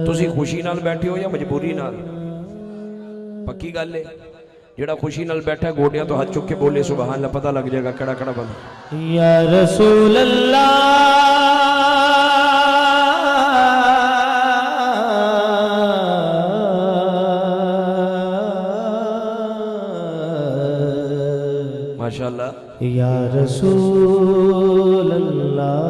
तुसी खुशी नाल बैठे हो या मजबूरी नाल? पक्की गल है, जेड़ा खुशी नाल बैठा गोडियां तो हाथ चुक के बोले सुभान अल्लाह, पता लग जाएगा केड़ा केड़ा बंदा। या रसूल अल्लाह माशाअल्लाह। या रसूल अल्लाह,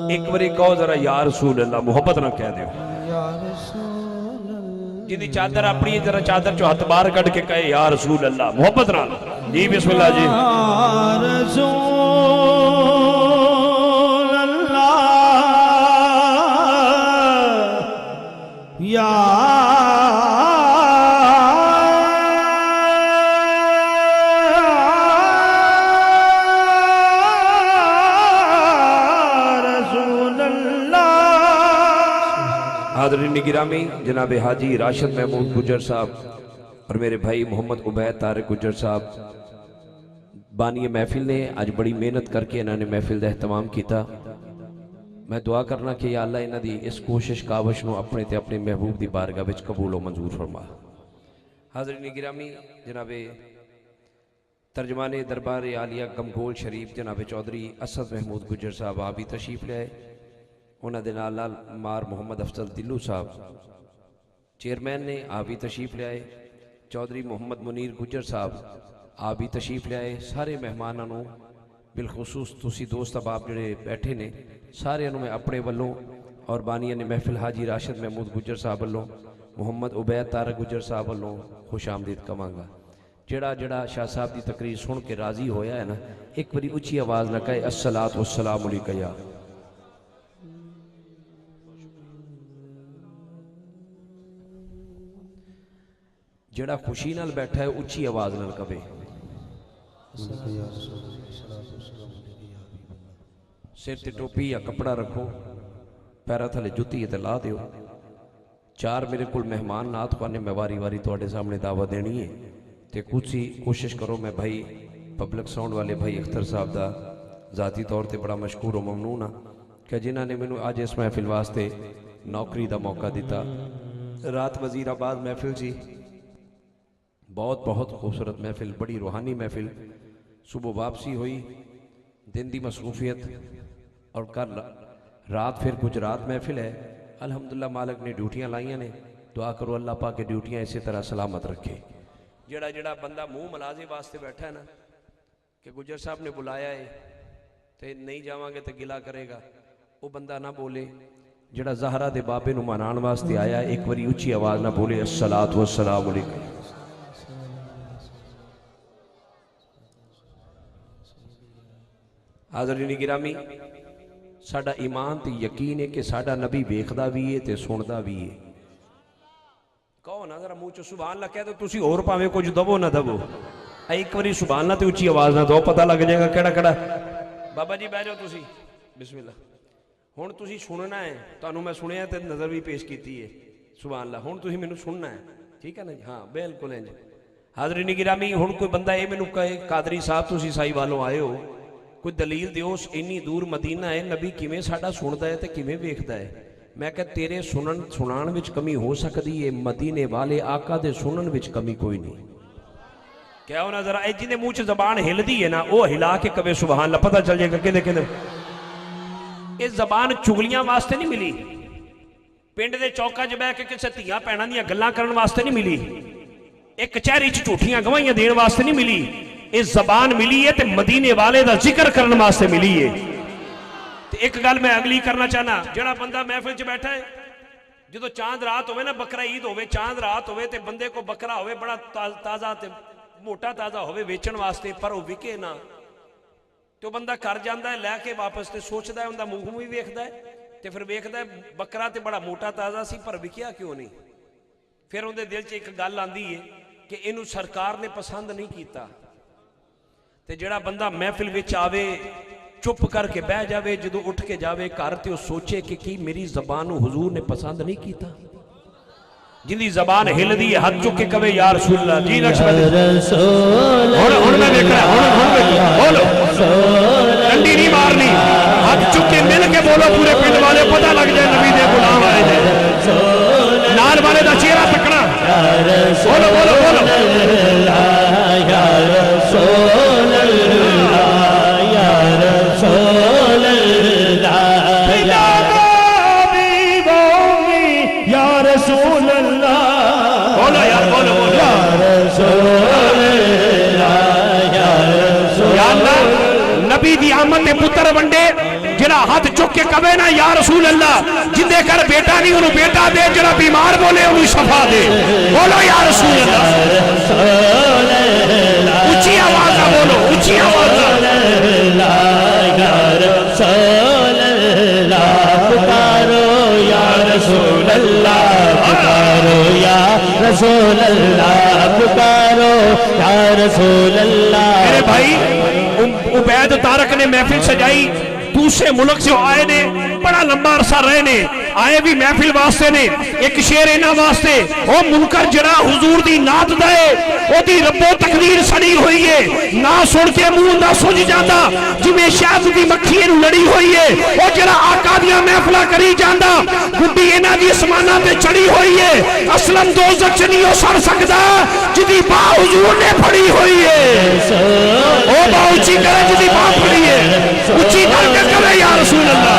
एक बारी कहो जरा या रसूल अल्लाह, मोहब्बत ना कह दो। या रसूल अल्लाह, जिंदी चादर अपनी है जरा चादर चो हाथ बाहर कट के कहे या रसूल अल्लाह, मोहब्बत नाल। जी बिस्मिल्लाह जी। या रसूल अल्लाह, या हाज़रीन गिरामी, जनाब हाजी राशिद महमूद गुजर साहब और मेरे भाई मोहम्मद उबैद तारिक गुजर साहब बानी महफिल ने अज बड़ी मेहनत करके इन्होंने महफिल का एहतमाम किया। मैं दुआ करना कि या अल्लाह इन्हां दी इस कोशिश काविश नूं अपने ते अपने महबूब की बारगाह विच कबूल और मंजूर फरमा। हाज़रीन गिरामी, जनाब तर्जमाने दरबार आलिया गमगोल शरीफ जनाब चौधरी असद महमूद गुजर साहब आप भी तशरीफ ले आए। उन्होंने नाल नाल मार मोहम्मद अफजल दिल्लू साहब चेयरमैन ने आप भी तशरीफ ले आए। चौधरी मोहम्मद मुनीर गुजर साहब आप भी तशरीफ ले आए। सारे मेहमानों बिलखसूस तुसी दोस्त अहबाब जिहड़े बैठे ने सारे मैं अपने वालों और बानिया ने महफिल हाजी राशिद महमूद गुजर साहब वालों मोहम्मद उबैद तारिक गुजर साहब वालों खुश आमदीद कवांगा। जड़ा जड़ा शाह साहब की तकरीर सुन के राजी होया है ना, एक बारी उच्ची आवाज़ ना कहे अस्सलातु वस्सलामु अलैका या। जड़ा खुशी नाल बैठा है उच्ची आवाज नाल कहे। सिर ते टोपी या कपड़ा रखो, पैरों थले जुत्ती ते ला दियो। चार मेरे को मेहमान नाथ खाने मैं वारी वारी थोड़े सामने दावत देनी है तो कुछ ही कोशिश करो। मैं भाई पब्लिक साउंड वाले भाई अख्तर साहब का जाती तौर पर बड़ा मशहूर और ममनून हाँ कि जिन्होंने मैनू अज इस महफिल वास्ते नौकरी का मौका दिता। रात वजीराबाद महफिल सी, बहुत बहुत खूबसूरत महफिल, बड़ी रूहानी महफिल। सुबह वापसी हुई, दिन की मसरूफियत और कल रात फिर गुजरात महफिल है। अल्हम्दुलिल्लाह मालिक ने ड्यूटियां लाइया ने। दुआ करो अल्लाह पाक के ड्यूटियां इसी तरह सलामत रखे। जड़ा जड़ा बंदा मुँह मलाजे वास्ते बैठा है ना कि गुजर साहब ने बुलाया है तो नहीं जावांगे तो गिला करेगा, वो बंदा ना बोले। जड़ा ज़हरा दे बाबे नूं मनाण वास्ते आया एक बारी उच्ची आवाज़ ना बोले अस्सलातु वस्सलामु अलैकुम। हाज़रीन गिरामी, साडा ईमान ते यकीन है कि साडा नबी वेखदा भी है ते सुनदा भी है। कहो ना जरा मुँह चो सुभान अल्लाह कह दो, तुसी और भावें कुछ दवो ना दवो, एक बारी सुभान अल्लाह ते उच्ची आवाज़ ना दो, पता लग जाएगा केड़ा केड़ा। बाबा जी बह जाओ तुसी, बिस्मिल्लाह। हुण तुसी सुनना है, तुहानूं मैं सुनिया ते नज़र भी पेश की है। सुभान अल्लाह, हुण तुसी मैनूं सुनना है, ठीक है ना जी? हाँ बिल्कुल इंज। हाज़रीन गिरामी, हुण कोई बंदा ये मैनूं कहे कादरी साहब तुसी साई वालों आए हो, कोई दलील दिओ, इन्नी दूर मदीना है, नबी किवें साडा सुनदा है ते किवें वेखदा है? मैं कह तेरे सुनाण विच कमी हो सकती है, मदीने वाले आका दे सुनन विच कमी कोई नहीं। क्या होना जरा जिंदे मुंह च जबान हिलदी है ना, वो हिला के कवे सुभान अल्लाह, पता चल जाएगा किने किने। ये जबान चुगलियां वास्ते नहीं मिली, पिंड दे चौका च बह के किसी धियां भैणां दीयां गल्लां करन वास्ते नहीं मिली, एक कचहरी च झूठियां गवाहियां देण वास्ते नहीं मिली। ये जबान मिली है तो मदीने वाले का जिक्र करने वास्ते मिली है। तो एक गल मैं अगली करना चाहना, जड़ा बंदा महफिल च बैठा है, जो चांद रात होवे ना, बकरा ईद होवे, चांद रात होवे ते बंदे को बकरा होवे बड़ा ताज़ा ते मोटा ताज़ा होवे वेचण वास्ते, पर वो विके ना, तो बंदा कर जाता है लैके वापस, तो सोचता है उनका मूँह भी वेखदा है, तो फिर वेखदा है बकरा तो बड़ा मोटा ताज़ा सी पर विकिया क्यों नहीं। फिर उनके दिल च एक गल आती है कि इनू सरकार ने पसंद नहीं किया। ते जड़ा बंदा महफिल विच आवे चुप करके बह जावे, जो उठ के जावे घर तो सोचे कि मेरी जबान हुजूर ने पसंद नहीं किया। जिंदी जबान हिलदी है हाथ चुक के कवे या रसूल अल्लाह जी बोलो, डंडी नहीं मारनी। हाथ चुक के मिल के बोलो पूरे पिंड वाले, पता लग जाए नबी दे गुलाम आए थे। नाल वाले का चेहरा तकना, बोलो बोलो बोलो। या रसूल अल्लाह, या रसूल अल्लाह, या हबीबी या रसूल अल्लाह, बोलो यार बोलो बोलो। या रसूल अल्लाह, या रसूल या अल्लाह, नबी दी आमद दे पुत्र वंडे, जरा हाथ चुक के कवे ना या रसूल अल्लाह, जिंदे कर बेटा नहीं उन्होंने बेटा दे, जरा बीमार बोले उन्हें शफा दे। बोलो या रसूल अल्लाह, ऊंची आवाज में बोलो, ऊंची आवाज में। या रसूल अल्लाह, पुकारो या रसूल अल्लाह, पुकारो या रसूल अल्लाह, पुकारो या रसूल अल्लाह। मेरे भाई उबैद तारक ने महफिल सजाई, दूसरे मुल्क से आए ने, बड़ा लंबा अरसा रहे ने, आए भी महफिल वास्ते ने। एक शेर इन्हां वास्ते, ओ मुनकर जरा हुजूर दी नात दे, ओदी रब्बो तकदीर सड़ी हुई है, ना सुन के मुंह ना सुझ जाता, जिवें शहद दी मक्खी नूं लड़ी हुई है। ओ जरा आका दियां महफिलां करी जांदा, गुड्डी इन्हां दी आसमानां ते चढ़ी हुई है। असलम दोज़ख च नहीं हो सड़ सकदा, जिदी बाह हुजूर ने फड़ी हुई है। ओ बाह ऊंची करे, जिदी बाह फड़ी है, ऊंची करके करे या रसूल अल्लाह।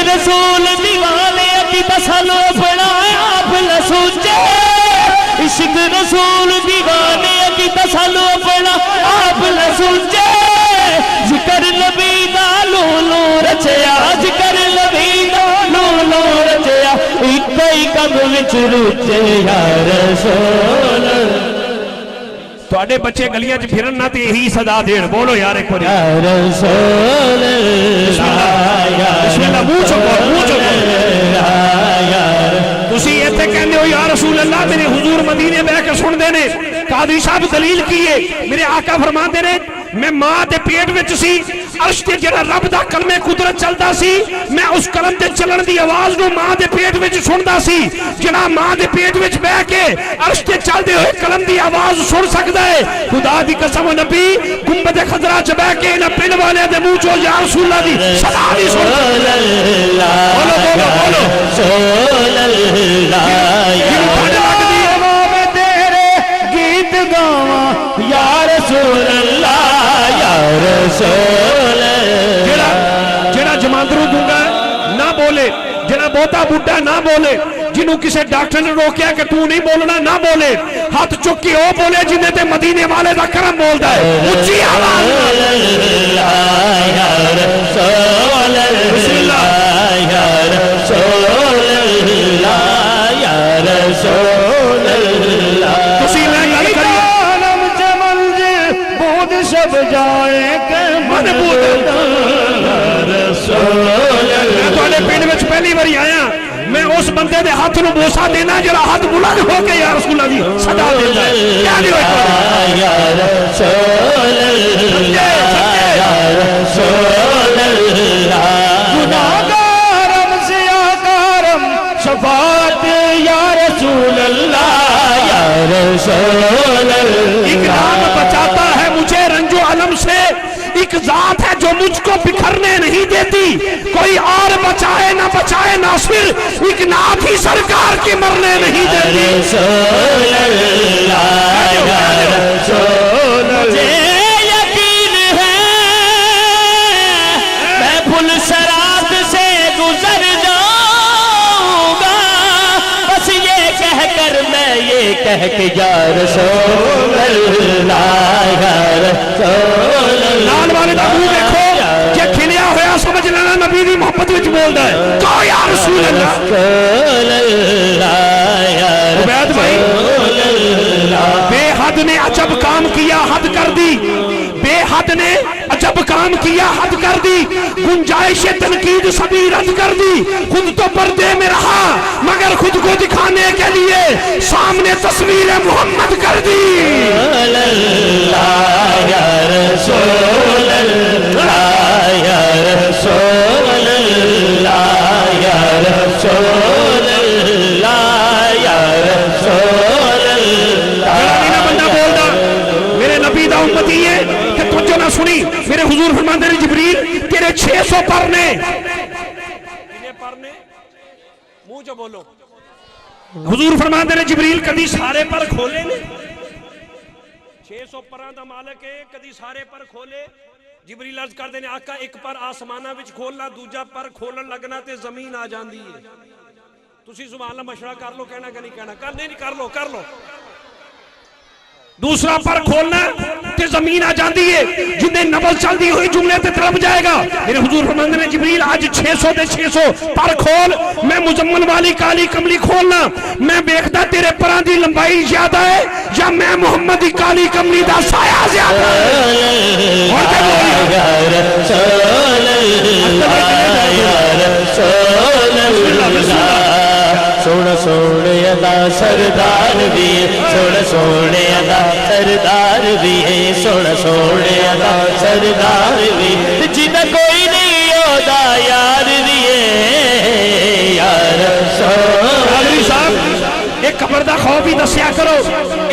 रसूल दीवाने अति बसलो बनाया आप लसूचे, इश्क रसूल दीवाने अति बसलो बना आप लसूचे। जिक्र नबी दा लोलो रचया, जिक्र नबी दा लोलो रचया, एक ही कम विच रुचे या रसूल। तुहाडे बच्चे गलियां च फिरन ना ते यही सदा देन। बोलो यार एक बार या रसूल बिस्मिल्लाह, मुंह चो बोलो, मुंह चो बोलो। तुसी इत्थे कहंदे हो या रसूल अल्लाह, मेरे हुजूर मदीने बह के सुनदे ने। कादरी साहब दलील की है, मेरे आका फरमाते ने, मैं मां दे पेट विच सी, अर्श ते जेड़ा रब दा कलमे कुदरत चलदा सी, मैं उस कलम ते चलण दी आवाज नूं मां दे पेट विच सुनदा सी। जेड़ा मां दे पेट विच बैठ के अर्श ते चलदे होए कलम दी आवाज सुन सकदा है। खुदा दी कसम नबी गुंबद खजरा च बैठ के इन्हां पिंड वाले दे मुंह चों या रसूल अल्लाह दी सदा नहीं सुन सकदा। बोलो बोलो बोलो रसूल अल्लाह, गीत गावा या रसूल अल्लाह, या रसूल। जेड़ा जमांदरू दूंगा ना बोले, जेड़ा बहुता बुढ़ा ना बोले, जिन्हों किसी डॉक्टर ने रोकया कि तू नहीं बोलना ना बोले, हाथ चुक के वो बोले जिन्हें ते मदीने वाले का करम बोलता है। ऊंची आवाज या रसूल अल्लाह, या रसूल अल्लाह, या रसूल अल्लाह। सब जाए मन पिंड में पहली बार आया, मैं उस बंदे दे हाथ नूं बोसा देना जरा हाथ बुलंद हो के या रसूल अल्लाह दी सदा देता है। क्या नहीं होता या रसूल अल्लाह, या रसूल अल्लाह। गुनाहगारम से आकारम शफाअत या रसूल अल्लाह, या रसूल अल्लाह। एक नाम बचाता है मुझे रंजो अलम से, एक जात है जो मुझको बिखरने नहीं देती, कोई और बचाए ना बचाए नासिर, एक नाथ ही सरकार की मरने नहीं देती। मुझे यकीन है मैं फुल शराब से गुजर जाऊंगा, बस ये कहकर मैं ये कह के या रसूल अल्लाह, या रसूल। लाल वाले का मुंह देखो, जे खिलिया होया समझ लेना नबी दी मोहब्बत विच बोलदा है। कहो या रसूल अल्लाह। उबैद भाई, बेहद ने अजब काम किया, हद कर दी। बेहद ने अजब काम किया, हद कर दी। गुंजाइश तनकीद सभी रद्द कर दी। खुद तो पर्दे में रहा मगर खुद को दिखाने के लिए सामने तस्वीर मोहम्मद कर दी। या रसूल अल्लाह, या रसूल अल्लाह, या रसूल अल्लाह, या रसूल अल्लाह। की है कि तुझे ना सुनी। मेरे हुजूर फरमाते हैं जिब्रील तेरे 600 पर ने, कितने पर ने, मुंह जो बोलो। हुजूर फरमाते हैं जिब्रील कदी सारे पर खोले ने, 600 परां दा मालिक है, कदी सारे पर खोले। जिब्रील अर्ज करते हैं आका एक पर आसमाना विच खोलना, दूजा पर खोलन लगना ते जमीन आ जाती है। तुसी सुभान अल्लाह मशवरा कर लो, कहना कि नहीं कहना, कर नहीं कर लो, कर लो। दूसरा पर खोलना ते जमीन आ जाती है, जिन्हें नबल चलती हुई जुमले ते तड़प जाएगा। मेरे हुजूर फरमाते हैं जिब्रील आज 600 दे 600 पर खोल, मैं मुजम्मल वाली काली कमली खोलना, मैं देखता तेरे परां दी लंबाई ज्यादा है या मैं मोहम्मद की काली कमली दा साया ज्यादा है। सोना सोने अदा सरदार भी है, सोना सोने अदा सरदार भी है, सोना सोने अदा सरदार भी है, जिन्ना कोई नहीं होता यार भी है यार। कादरी साहब एक कबर दा खौफ भी दसिया करो,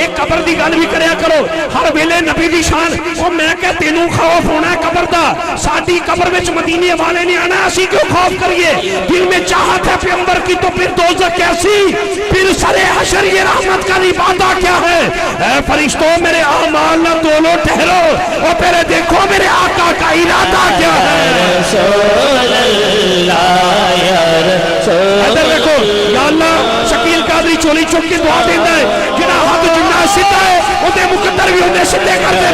एक कबर दी गल भी करया करो हर वेले नबी दी शान। ओ मैं कह तेनू खौफ होना है कबर दा, साडी कबर विच मदीने वाले ने आना, असी क्यों खौफ करिए? दिल में चाहत है पैगंबर की तो फिर दोज़ख कैसी, फिर सरे हशर ये रहमत का वादा क्या है? ऐ फरिश्तों मेरे आमाल न तोलो ठहरो और पहले देखो मेरे आका का इरादा क्या है। इधर देखो या अल्लाह शकील कादरी चोली चुक के दुआ देता है, जिना हद जिन्ना सीधा है उहदे मुकद्दर भी उहदे सीधे कर दे।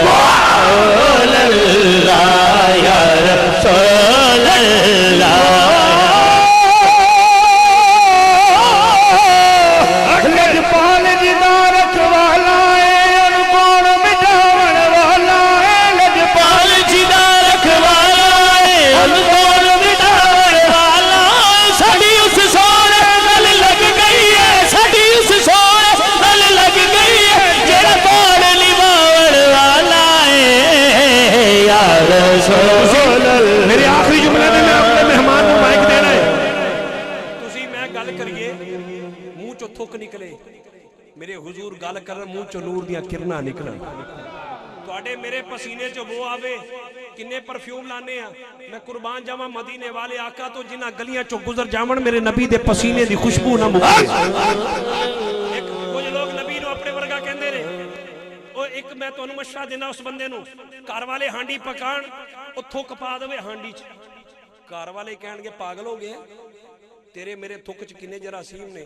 लजपाल जिदा रखवाला है अनकोण मिटावन वाला है, लजपाल जिदा रखवाला है अनकोण मिटावन वाला है। साडी उस सोने नल लग गई है, साडी उस सोने नल लग गई है, जेड़ा पाल निभावन वाला है यार। मेरे आखिरी जुमले में मैं अपने मेहमान को माइक देना है। तुसी मैं गल करिए मुंह चो थुक निकले, मेरे हुजूर गल कर मुंह चो नूर दियां किरणां निकलन, तुहाडे मेरे पसीने चो वो आवे। किन्ने परफ्यूम लाने आ, मैं कुर्बान जावां मदीने वाले आका तो जिन्हां गलियां चो गुजर जावन मेरे नबी दे पसीने दी खुशबू ना मुके। एक कुछ लोग नबी नूं अपने वर्गा कहंदे ने, ओ एक मैं तुहानूं मशवरा देना उस बंदे नूं, घर वाले हांडी पकाण ओ थुक पा देवे हांडी च, घर वाले कहणगे पागल हो गए तेरे मेरे थुक च किन्ने जरासीम ने।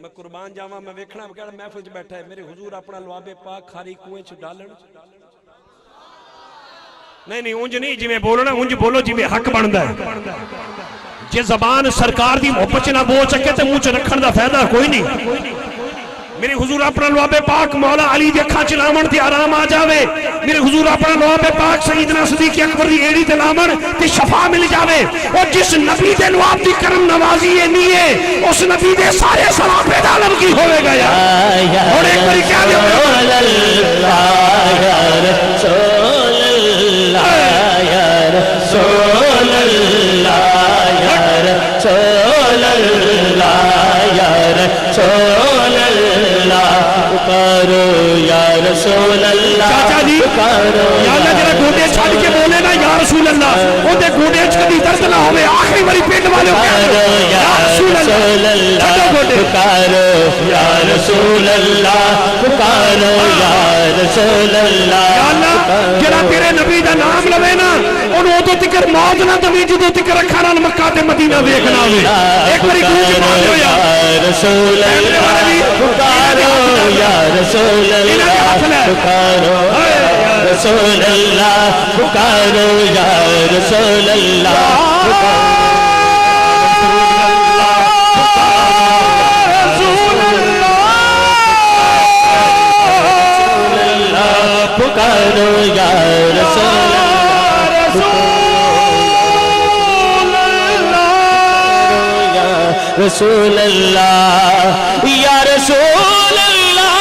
मैं कुर्बान जावां मैं वेखना कहना महफिल च बैठा है, मेरे हुजूर अपना लुआबे पाक खारी कुएं च डालन। नहीं नहीं उंज नहीं, जिवें बोलना उंज बोलो जिवें हक बनदा है। जे जबान सरकार दी मोहब्बत च ना बोल सके तो मुंह च रखण दा फायदा कोई नहीं। मेरे हुजूर अपना लुआबे पाक मौला अली दे अखां च लावण ते आराम आ जावे। मेरे हुजूर अपना लुआबे पाक सईदना सिद्दीक़ अकबर दी एड़ी ते लावण ते शफा मिल जावे। और जिस नबी दे लुआब दी करम नवाजी है नहीं है, उस नबी दे सारे सलाफे दा आलम की होवेगा यार। और एक बारी क्या दे चाचा जी यार जरा गोडे छड़ के बोले ना या रसूल अल्लाह, ओदे गोडे च कदी दर्द ना होवे। आखिरी बारी पिंड वाले या रसूल अल्लाह पुकारो या रसूल अल्लाह, पुकारो या रसूल अल्लाह। या अल्लाह जरा तेरे नबी दा नाम लवे ना ओनू उदों तिकर मौत ना दवी जदों तिकर अखां नाल मक्का ते मदीना वेखना होवे। एक बारी गूंज मारो या रसूल अल्लाह, पुकारो या रसूल अल्लाह, पुकारो या रसूल अल्लाह, पुकारो या रसूल अल्लाह, पुकारो या रसूल अल्लाह, रसूल अल्लाह या रसूल अल्लाह,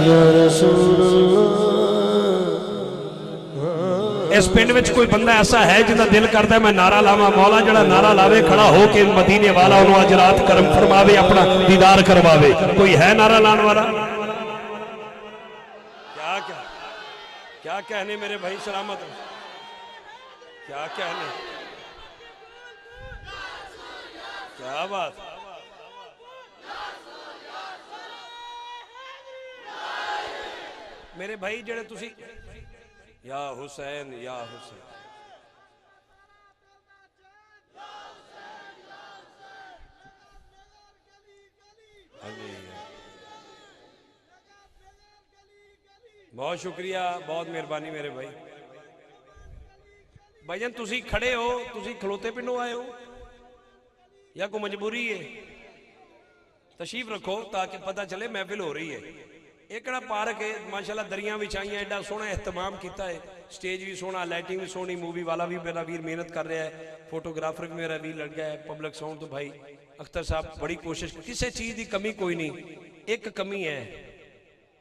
या रसूल अल्लाह। इस पिंड विच कोई बंदा ऐसा है जिंदा दिल करता है मैं नारा लावा, मौला जड़ा नारा लावे खड़ा हो के मदीने वाला उन्होंने अज रात करम फरमावे, अपना दीदार करवावे। कोई है नारा लाने वाला? क्या क्या क्या कहने मेरे भाई, सलामत क्या कहने, क्या बात। मेरे भाई जेड़े तुसी या हुसैन या हुसैन, बहुत शुक्रिया, बहुत मेहरबानी मेरे भाई। भाईजान तुसी खड़े हो, तुसी खलोते पिंडों आए हो या कोई मजबूरी है? तशरीफ रखो ताकि पता चले महफिल हो रही है। एक पार्क है माशाल्लाह, दरियां बिछाई, एडा सोहना एहतमाम किया है, स्टेज भी सोहना, लाइटिंग भी सोहनी, मूवी वाला भी मेरा वीर मेहनत कर रहा है, फोटोग्राफर भी मेरा वीर लग गया है, पब्लिक साउंड तो भाई अख्तर साहब बड़ी कोशिश, किसी चीज़ की कमी कोई नहीं। एक कमी है,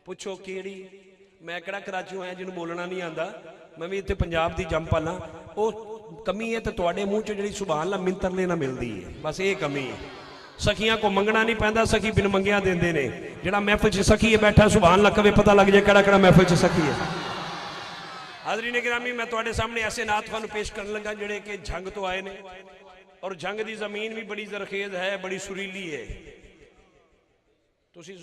पुछो केड़ी? मैं किहड़ा कराचीओ आया जिन्होंने बोलना नहीं आता, मैं भी इत्थे पंजाब की जंप पाला। वो कमी है तो तुहाडे मूँह च जिहड़ी सुभान अल्लाह मिंतर लेना मिलती है, बस ये कमी है। सखियां को मंगना नहीं पैंदा, सखी बिन मंगिया देंदे ने। जिहड़ा महफिल च सखी है बैठा सुभान अल्लाह कवे, पता लग जाए किहड़ा किहड़ा महफिल च सखी है। हाज़रीन गिरामी, मैं तुहाडे सामने ऐसे नात खान पेश करने लगा जिहड़े कि जंग तो आए ने, और जंग की जमीन भी बड़ी जरखेज है, बड़ी सुरीली है। तुसी